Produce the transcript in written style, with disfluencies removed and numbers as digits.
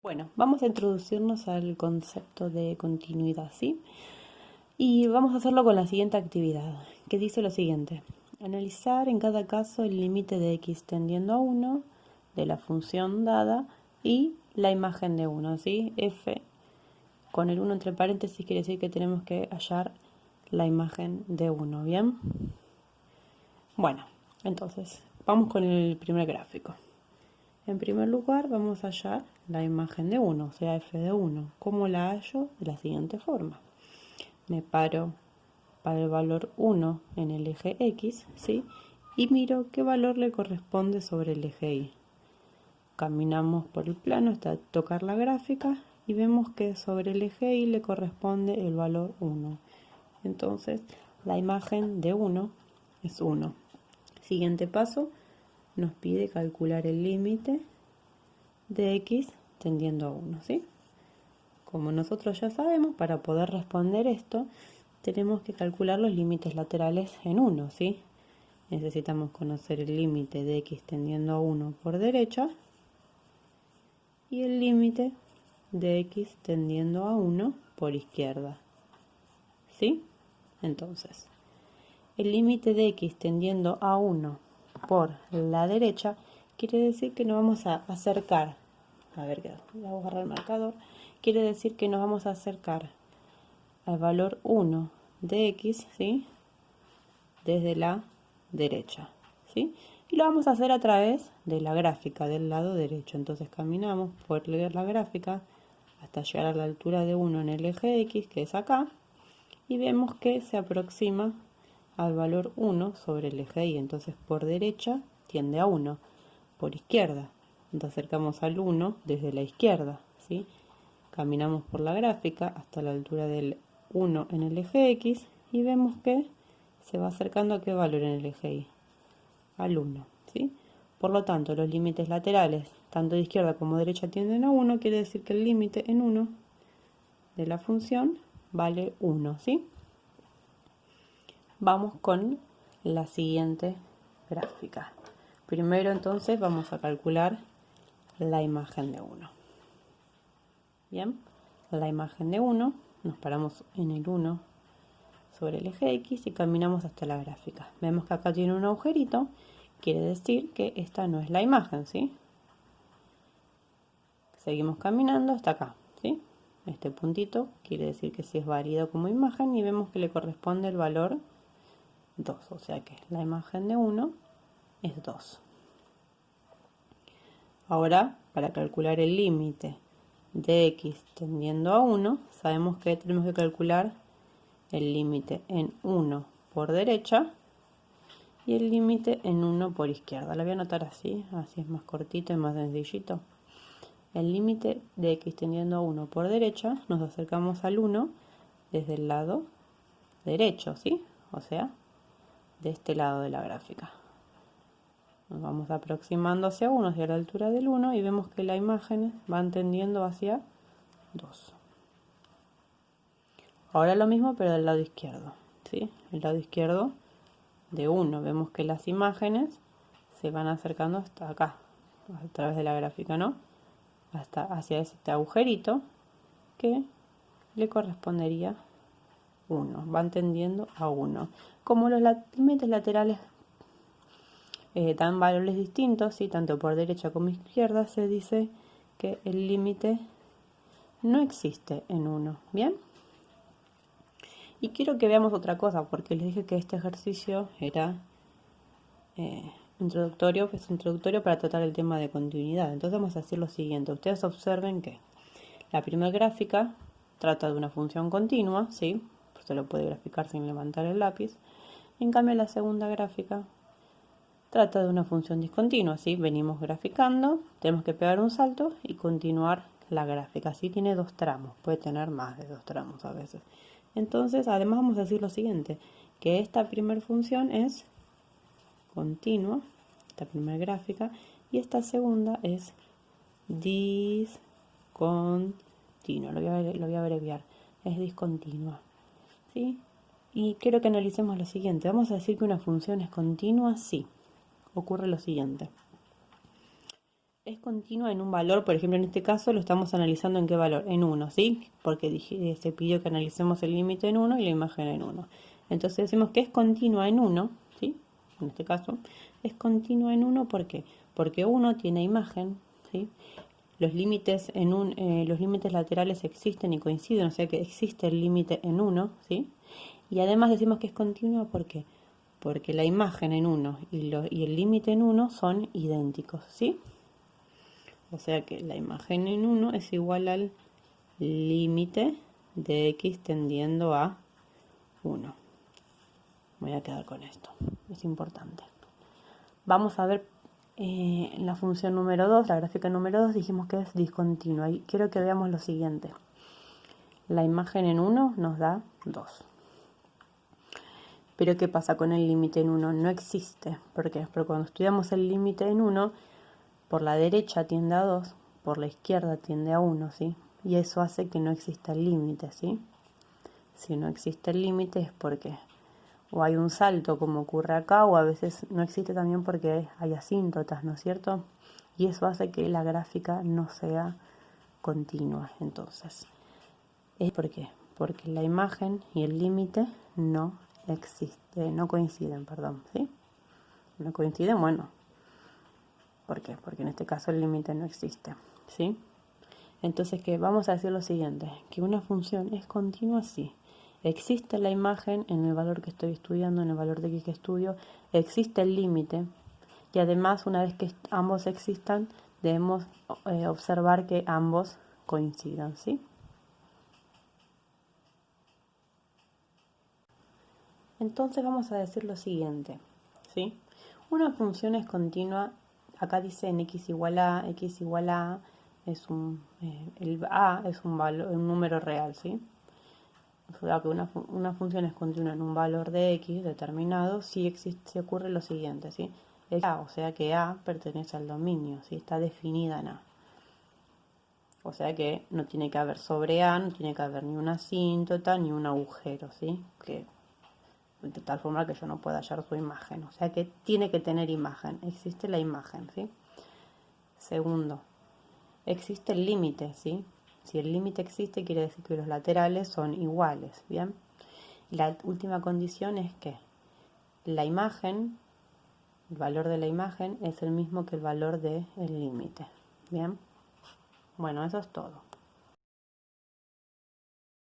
Bueno, vamos a introducirnos al concepto de continuidad, ¿sí? Y vamos a hacerlo con la siguiente actividad, que dice lo siguiente. Analizar en cada caso el límite de x tendiendo a 1 de la función dada y la imagen de 1, ¿sí? F con el 1 entre paréntesis quiere decir que tenemos que hallar la imagen de 1, ¿bien? Bueno, entonces, vamos con el primer gráfico. En primer lugar, vamos a hallar la imagen de 1, o sea, f de 1. ¿Cómo la hallo? De la siguiente forma. Me paro para el valor 1 en el eje X, ¿sí? Y miro qué valor le corresponde sobre el eje Y. Caminamos por el plano hasta tocar la gráfica y vemos que sobre el eje Y le corresponde el valor 1. Entonces, la imagen de 1 es 1. Siguiente paso, nos pide calcular el límite de x tendiendo a 1, ¿sí? Como nosotros ya sabemos, para poder responder esto, tenemos que calcular los límites laterales en 1, ¿sí? Necesitamos conocer el límite de x tendiendo a 1 por derecha y el límite de x tendiendo a 1 por izquierda, ¿sí? Entonces, el límite de x tendiendo a 1 por la derecha quiere decir que nos vamos a acercar. A ver, voy a agarrar el marcador. Quiere decir que nos vamos a acercar al valor 1 de x, ¿sí? Desde la derecha, ¿sí? Y lo vamos a hacer a través de la gráfica del lado derecho. Entonces caminamos por leer la gráfica hasta llegar a la altura de 1 en el eje X, que es acá, y vemos que se aproxima al valor 1 sobre el eje Y. Entonces por derecha tiende a 1, por izquierda nos acercamos al 1 desde la izquierda, ¿sí? Caminamos por la gráfica hasta la altura del 1 en el eje X y vemos que se va acercando a qué valor en el eje Y, al 1, ¿sí? Por lo tanto, los límites laterales, tanto de izquierda como de derecha, tienden a 1, quiere decir que el límite en 1 de la función vale 1, ¿sí? Vamos con la siguiente gráfica. Primero entonces vamos a calcular la imagen de 1. Bien, la imagen de 1, nos paramos en el 1 sobre el eje X y caminamos hasta la gráfica. Vemos que acá tiene un agujerito, quiere decir que esta no es la imagen, ¿sí? Seguimos caminando hasta acá, ¿sí? Este puntito quiere decir que sí es válido como imagen y vemos que le corresponde el valor 2, o sea que la imagen de 1 es 2. Ahora, para calcular el límite de x tendiendo a 1, sabemos que tenemos que calcular el límite en 1 por derecha y el límite en 1 por izquierda. Lo voy a anotar así es más cortito y más sencillito. El límite de x tendiendo a 1 por derecha, nos acercamos al 1 desde el lado derecho, ¿sí? O sea, de este lado de la gráfica. Nos vamos aproximando hacia 1, hacia la altura del 1 y vemos que la imagen va tendiendo hacia 2. Ahora lo mismo pero del lado izquierdo, ¿sí? El lado izquierdo de 1. Vemos que las imágenes se van acercando hasta acá, a través de la gráfica, ¿no? Hasta hacia este agujerito que le correspondería 1. Van tendiendo a 1. Como los límites laterales dan valores distintos, ¿sí? Tanto por derecha como izquierda, se dice que el límite no existe en 1. ¿Bien? Y quiero que veamos otra cosa, porque les dije que este ejercicio era introductorio, es introductorio para tratar el tema de continuidad. Entonces vamos a hacer lo siguiente. Ustedes observen que la primera gráfica trata de una función continua, ¿sí? Se lo puede graficar sin levantar el lápiz. En cambio, la segunda gráfica trata de una función discontinua, ¿sí? Venimos graficando, tenemos que pegar un salto y continuar la gráfica. Así tiene 2 tramos, puede tener más de 2 tramos a veces. Entonces, además vamos a decir lo siguiente, que esta primera función es continua, esta primera gráfica, y esta segunda es discontinua, lo voy a abreviar, es discontinua, ¿sí? Y quiero que analicemos lo siguiente, vamos a decir que una función es continua si ocurre lo siguiente. es continua en un valor, por ejemplo, en este caso lo estamos analizando en qué valor, en 1, ¿sí? Porque se pidió que analicemos el límite en 1 y la imagen en 1. Entonces decimos que es continua en 1, ¿sí? En este caso, es continua en 1, ¿por qué? Porque 1 tiene imagen, ¿sí? Los límites los límites laterales existen y coinciden, o sea que existe el límite en 1, ¿sí? Y además decimos que es continua, ¿por qué? Porque la imagen en 1 y el límite en 1 son idénticos, ¿sí? O sea que la imagen en 1 es igual al límite de x tendiendo a 1. Voy a quedar con esto, es importante. Vamos a ver la función número 2, la gráfica número 2, dijimos que es discontinua. Y quiero que veamos lo siguiente. La imagen en 1 nos da 2. Pero ¿qué pasa con el límite en 1? No existe. ¿Por qué? Porque cuando estudiamos el límite en 1, por la derecha tiende a 2, por la izquierda tiende a 1, ¿sí? Y eso hace que no exista el límite, ¿sí? Si no existe el límite es porque o hay un salto como ocurre acá, o a veces no existe también porque hay asíntotas, ¿no es cierto? Y eso hace que la gráfica no sea continua. Entonces, ¿es por qué? Porque la imagen y el límite no coinciden, perdón, ¿sí? No coinciden, bueno, ¿por qué? Porque en este caso el límite no existe, ¿sí? Entonces, ¿qué? Vamos a decir lo siguiente, que una función es continua si existe la imagen en el valor que estoy estudiando, en el valor de x que estudio, existe el límite, y además una vez que ambos existan, debemos observar que ambos coincidan, ¿sí? Entonces vamos a decir lo siguiente, ¿sí? Una función es continua, acá dice en x igual a es el a es un número real, ¿sí? O sea que una función es continua en un valor de x determinado si ocurre lo siguiente, ¿sí? Es a, o sea que a pertenece al dominio, ¿sí? Está definida en a. O sea que no tiene que haber sobre a, no tiene que haber ni una asíntota ni un agujero, ¿sí? Que de tal forma que yo no pueda hallar su imagen. O sea que tiene que tener imagen, existe la imagen, ¿sí? Segundo, existe el límite, ¿sí? Si el límite existe, quiere decir que los laterales son iguales, ¿bien? La última condición es que la imagen, el valor de la imagen es el mismo que el valor del límite, ¿bien? Bueno, eso es todo.